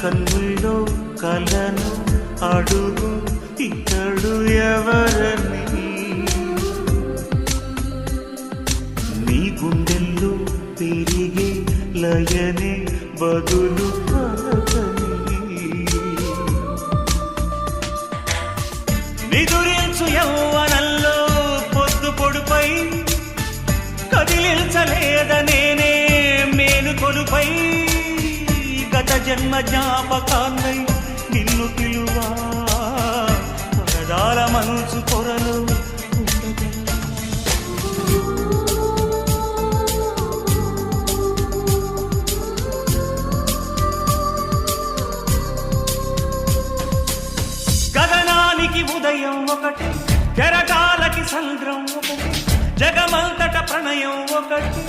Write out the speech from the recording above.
కన్నుల్లో కలను అడుగు ఇతడు ఎవరని, నీ గుండెల్లో పెరిగే లయనే బదులు పలకని. నిదురించు యౌవనంలో పొద్దు పొడుపై కదిలించలేదనేనే మేలు కొలుపై, గత జన్మ జ్ఞాపకాన్నై నిన్ను పిలువా పరదాల మనసు పొరలు గగనానికి ఉదయం ఒకటి, కెరటాలకి సంద్రం ఒకటి, జగమంతట ప్రణయం ఒకటి.